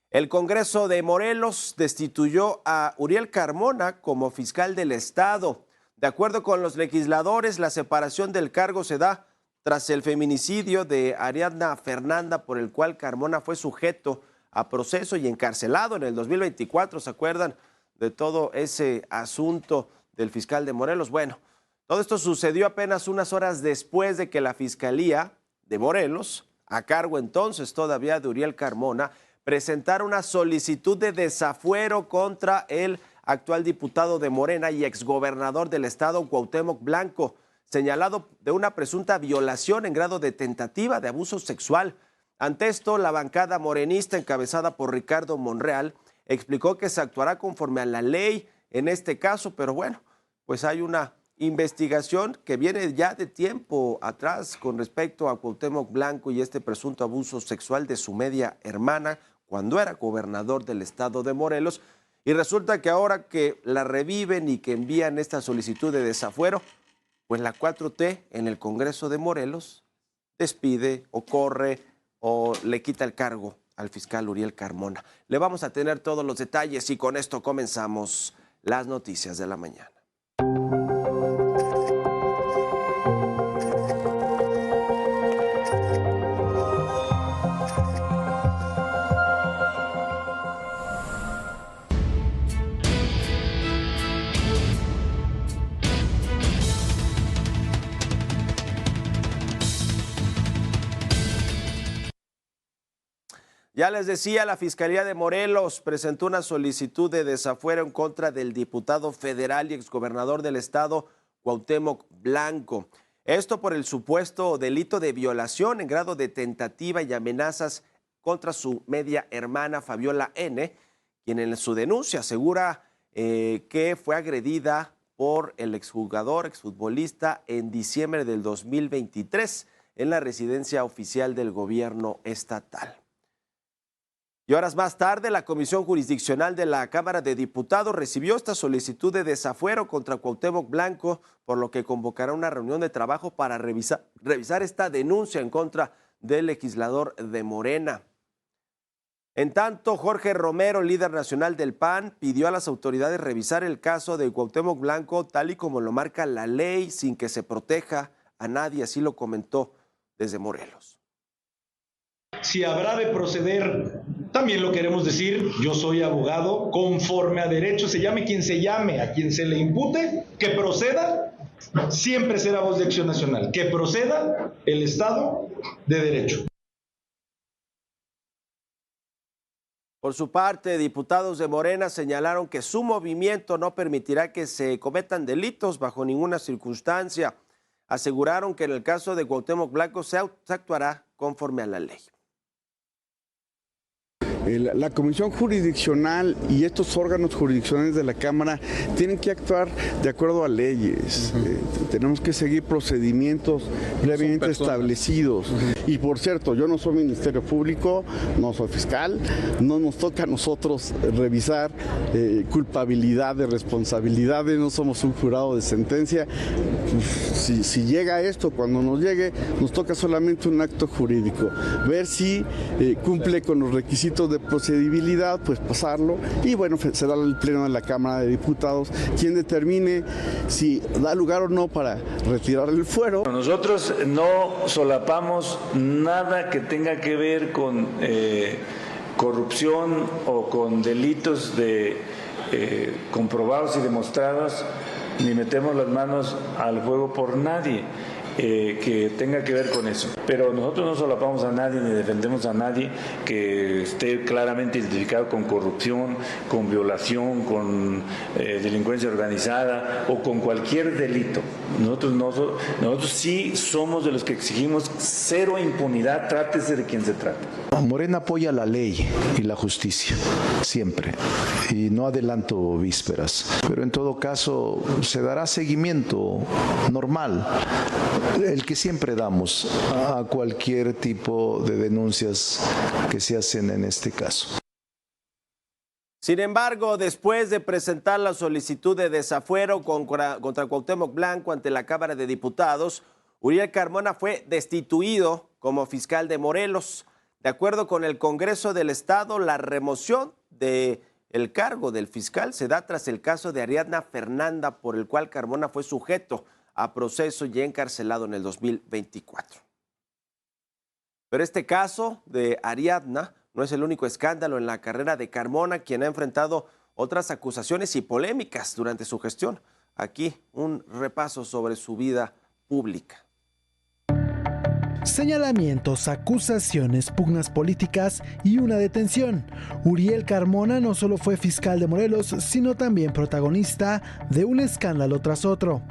El Congreso de Morelos destituyó a Uriel Carmona como fiscal del Estado. De acuerdo con los legisladores, la separación del cargo se da tras el feminicidio de Ariadna Fernanda, por el cual Carmona fue sujeto a proceso y encarcelado en el 2024. ¿Se acuerdan de todo ese asunto del fiscal de Morelos? Bueno, todo esto sucedió apenas unas horas después de que la Fiscalía de Morelos, a cargo entonces todavía de Uriel Carmona, presentara una solicitud de desafuero contra el actual diputado de Morena y exgobernador del estado, Cuauhtémoc Blanco, señalado de una presunta violación en grado de tentativa de abuso sexual. Ante esto, la bancada morenista encabezada por Ricardo Monreal explicó que se actuará conforme a la ley en este caso, pero bueno, pues hay una investigación que viene ya de tiempo atrás con respecto a Cuauhtémoc Blanco y este presunto abuso sexual de su media hermana cuando era gobernador del estado de Morelos, y resulta que ahora que la reviven y que envían esta solicitud de desafuero, pues la 4T en el Congreso de Morelos despide o corre o le quita el cargo al fiscal Uriel Carmona. Le vamos a tener todos los detalles y con esto comenzamos las noticias de la mañana. Ya les decía, la Fiscalía de Morelos presentó una solicitud de desafuero en contra del diputado federal y exgobernador del estado, Cuauhtémoc Blanco. Esto por el supuesto delito de violación en grado de tentativa y amenazas contra su media hermana, Fabiola N., quien en su denuncia asegura que fue agredida por el exfutbolista, en diciembre del 2023 en la residencia oficial del gobierno estatal. Y horas más tarde, la Comisión Jurisdiccional de la Cámara de Diputados recibió esta solicitud de desafuero contra Cuauhtémoc Blanco, por lo que convocará una reunión de trabajo para revisar esta denuncia en contra del legislador de Morena. En tanto, Jorge Romero, líder nacional del PAN, pidió a las autoridades revisar el caso de Cuauhtémoc Blanco tal y como lo marca la ley, sin que se proteja a nadie, así lo comentó desde Morelos. Si habrá de proceder, también lo queremos decir, yo soy abogado, conforme a derecho, se llame, a quien se le impute, que proceda, siempre será voz de Acción Nacional, que proceda el Estado de Derecho. Por su parte, diputados de Morena señalaron que su movimiento no permitirá que se cometan delitos bajo ninguna circunstancia. Aseguraron que en el caso de Cuauhtémoc Blanco se actuará conforme a la ley. La Comisión Jurisdiccional y estos órganos jurisdiccionales de la Cámara tienen que actuar de acuerdo a leyes. Tenemos que seguir procedimientos previamente establecidos. Y por cierto, yo no soy Ministerio Público, no soy fiscal, no nos toca a nosotros revisar culpabilidades, responsabilidades, no somos un jurado de sentencia. Si llega esto, cuando nos llegue, nos toca solamente un acto jurídico, ver si cumple con los requisitos de procedibilidad, pues pasarlo, y bueno, será el Pleno de la Cámara de Diputados quien determine si da lugar o no para retirar el fuero. Nosotros no solapamos nada que tenga que ver con corrupción o con delitos comprobados y demostrados, ni metemos las manos al fuego por nadie que tenga que ver con eso. Pero nosotros no solapamos a nadie ni defendemos a nadie que esté claramente identificado con corrupción, con violación, con delincuencia organizada o con cualquier delito. Nosotros sí somos de los que exigimos cero impunidad, trátese de quien se trate. Morena apoya la ley y la justicia, siempre, y no adelanto vísperas, pero en todo caso se dará seguimiento normal, el que siempre damos a cualquier tipo de denuncias que se hacen en este caso. Sin embargo, después de presentar la solicitud de desafuero contra Cuauhtémoc Blanco ante la Cámara de Diputados, Uriel Carmona fue destituido como fiscal de Morelos. De acuerdo con el Congreso del Estado, la remoción del cargo del fiscal se da tras el caso de Ariadna Fernanda, por el cual Carmona fue sujeto a proceso y encarcelado en el 2024. Pero este caso de Ariadna no es el único escándalo en la carrera de Carmona, quien ha enfrentado otras acusaciones y polémicas durante su gestión. Aquí un repaso sobre su vida pública. Señalamientos, acusaciones, pugnas políticas y una detención. Uriel Carmona no solo fue fiscal de Morelos, sino también protagonista de un escándalo tras otro.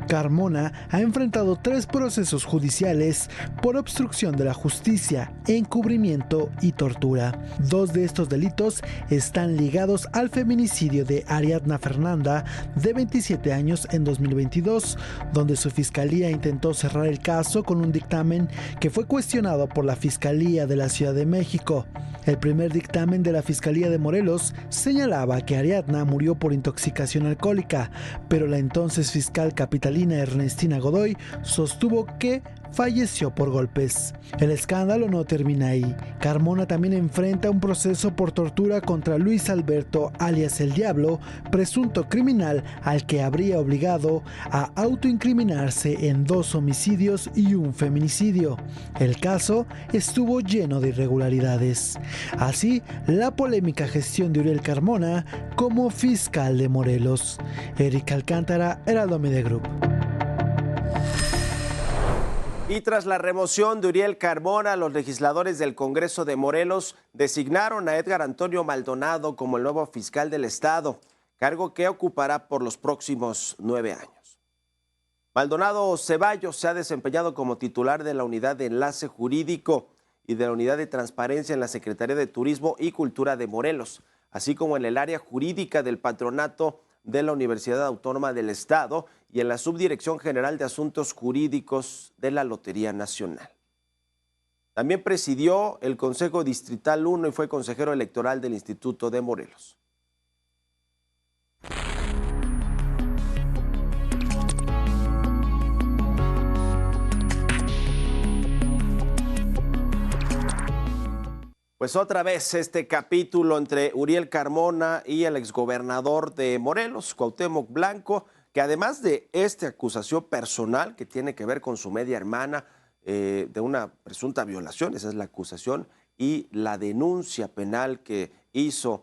Carmona ha enfrentado 3 procesos judiciales por obstrucción de la justicia, encubrimiento y tortura. 2 de estos delitos están ligados al feminicidio de Ariadna Fernanda, de 27 años, en 2022, donde su fiscalía intentó cerrar el caso con un dictamen que fue cuestionado por la Fiscalía de la Ciudad de México. El primer dictamen de la Fiscalía de Morelos señalaba que Ariadna murió por intoxicación alcohólica, pero la entonces fiscal capitalina Ernestina Godoy sostuvo que falleció por golpes. El escándalo no termina ahí. Carmona también enfrenta un proceso por tortura contra Luis Alberto, alias El Diablo, presunto criminal al que habría obligado a autoincriminarse en 2 homicidios y un feminicidio. El caso estuvo lleno de irregularidades. Así, la polémica gestión de Uriel Carmona como fiscal de Morelos. Eric Alcántara, Heraldo Media Group. Y tras la remoción de Uriel Carmona, los legisladores del Congreso de Morelos designaron a Edgar Antonio Maldonado como el nuevo fiscal del Estado, cargo que ocupará por los próximos 9 años. Maldonado Ceballos se ha desempeñado como titular de la Unidad de Enlace Jurídico y de la Unidad de Transparencia en la Secretaría de Turismo y Cultura de Morelos, así como en el área jurídica del Patronato de la Universidad Autónoma del Estado y en la Subdirección General de Asuntos Jurídicos de la Lotería Nacional. También presidió el Consejo Distrital 1 y fue consejero electoral del Instituto de Morelos. Pues otra vez este capítulo entre Uriel Carmona y el exgobernador de Morelos, Cuauhtémoc Blanco, que además de esta acusación personal que tiene que ver con su media hermana de una presunta violación, esa es la acusación, y la denuncia penal que hizo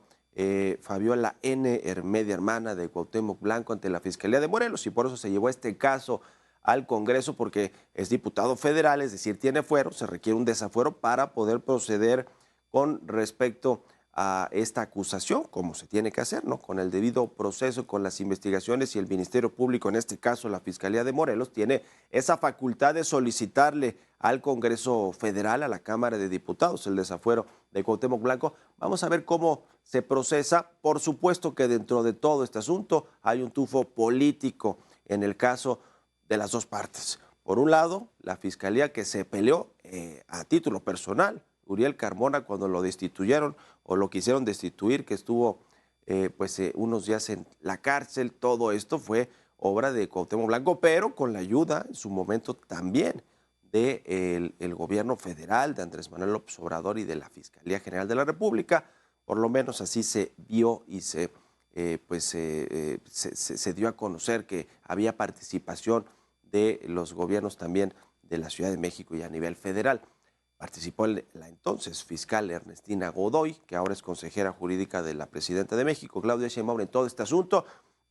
Fabiola N., media hermana de Cuauhtémoc Blanco, ante la Fiscalía de Morelos, y por eso se llevó este caso al Congreso, porque es diputado federal, es decir, tiene fuero, se requiere un desafuero para poder proceder con respecto a esta acusación, como se tiene que hacer, ¿no? Con el debido proceso, con las investigaciones, y el Ministerio Público, en este caso la Fiscalía de Morelos, tiene esa facultad de solicitarle al Congreso Federal, a la Cámara de Diputados, el desafuero de Cuauhtémoc Blanco. Vamos a ver cómo se procesa. Por supuesto que dentro de todo este asunto hay un tufo político en el caso de las dos partes. Por un lado, la Fiscalía, que se peleó a título personal, Uriel Carmona, cuando lo destituyeron o lo quisieron destituir, que estuvo unos días en la cárcel. Todo esto fue obra de Cuauhtémoc Blanco, pero con la ayuda en su momento también del gobierno federal, de Andrés Manuel López Obrador y de la Fiscalía General de la República. Por lo menos así se vio y se dio a conocer que había participación de los gobiernos también de la Ciudad de México y a nivel federal. Participó la entonces fiscal Ernestina Godoy, que ahora es consejera jurídica de la presidenta de México, Claudia Sheinbaum, en todo este asunto.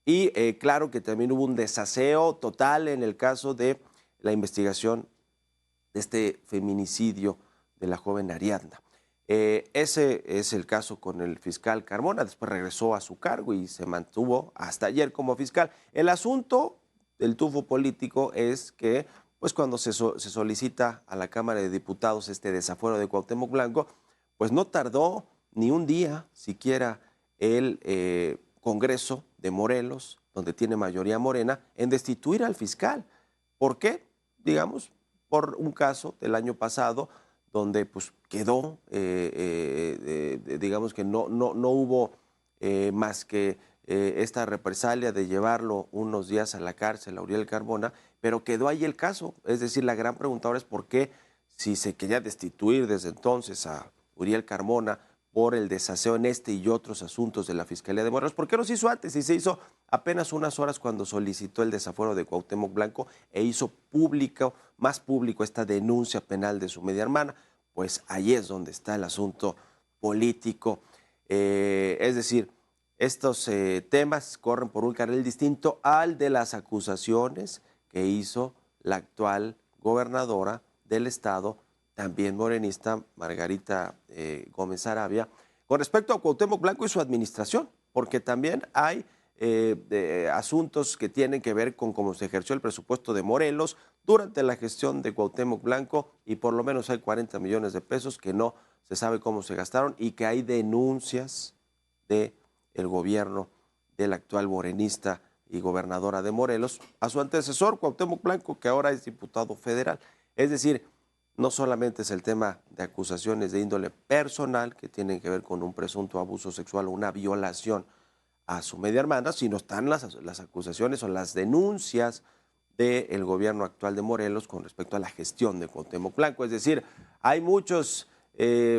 Y claro que también hubo un desaseo total en el caso de la investigación de este feminicidio de la joven Ariadna. Ese es el caso con el fiscal Carmona. Después regresó a su cargo y se mantuvo hasta ayer como fiscal. El asunto del tufo político es que pues cuando se solicita a la Cámara de Diputados este desafuero de Cuauhtémoc Blanco, pues no tardó ni un día siquiera el Congreso de Morelos, donde tiene mayoría morena, en destituir al fiscal. ¿Por qué? Digamos, por un caso del año pasado, donde pues quedó, digamos que no hubo más que esta represalia de llevarlo unos días a la cárcel a Uriel Carmona, pero quedó ahí el caso. Es decir, la gran pregunta ahora es por qué, si se quería destituir desde entonces a Uriel Carmona por el desaseo en este y otros asuntos de la Fiscalía de Morelos. ¿Por qué no se hizo antes? Y se hizo apenas unas horas cuando solicitó el desafuero de Cuauhtémoc Blanco e hizo más público esta denuncia penal de su media hermana. Pues ahí es donde está el asunto político. Es decir, estos temas corren por un carril distinto al de las acusaciones que hizo la actual gobernadora del estado, también morenista, Margarita Gómez Arabia, con respecto a Cuauhtémoc Blanco y su administración, porque también hay asuntos que tienen que ver con cómo se ejerció el presupuesto de Morelos durante la gestión de Cuauhtémoc Blanco, y por lo menos hay 40 millones de pesos que no se sabe cómo se gastaron y que hay denuncias del gobierno del actual morenista y gobernadora de Morelos a su antecesor, Cuauhtémoc Blanco, que ahora es diputado federal. Es decir, no solamente es el tema de acusaciones de índole personal que tienen que ver con un presunto abuso sexual o una violación a su media hermana, sino están las acusaciones o las denuncias del gobierno actual de Morelos con respecto a la gestión de Cuauhtémoc Blanco. Es decir, hay muchos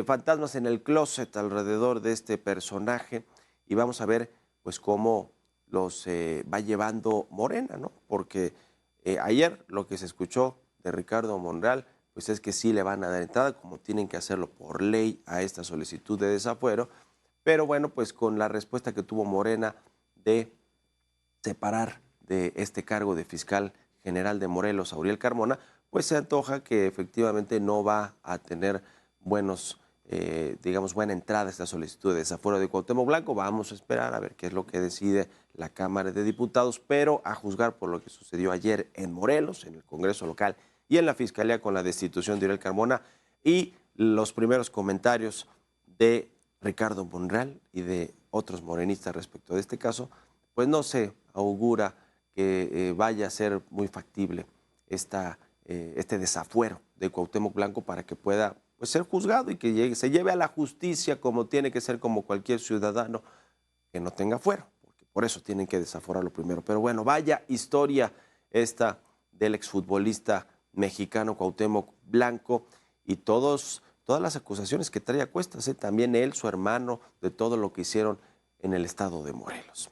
fantasmas en el closet alrededor de este personaje y vamos a ver pues cómo los va llevando Morena, ¿no? Porque ayer lo que se escuchó de Ricardo Monreal pues es que sí le van a dar entrada, como tienen que hacerlo por ley a esta solicitud de desafuero, pero bueno, pues con la respuesta que tuvo Morena de separar de este cargo de fiscal general de Morelos a Uriel Carmona, pues se antoja que efectivamente no va a tener buena entrada esta solicitud de desafuero de Cuauhtémoc Blanco. Vamos a esperar a ver qué es lo que decide la Cámara de Diputados, pero a juzgar por lo que sucedió ayer en Morelos, en el Congreso local y en la Fiscalía con la destitución de Uriel Carmona y los primeros comentarios de Ricardo Monreal y de otros morenistas respecto de este caso, pues no se augura que vaya a ser muy factible este desafuero de Cuauhtémoc Blanco para que pueda pues, ser juzgado y que se lleve a la justicia como tiene que ser, como cualquier ciudadano que no tenga fuero, porque por eso tienen que desaforarlo primero. Pero bueno, vaya historia esta del exfutbolista mexicano Cuauhtémoc Blanco y todas las acusaciones que trae a cuestas, también él, su hermano, de todo lo que hicieron en el estado de Morelos.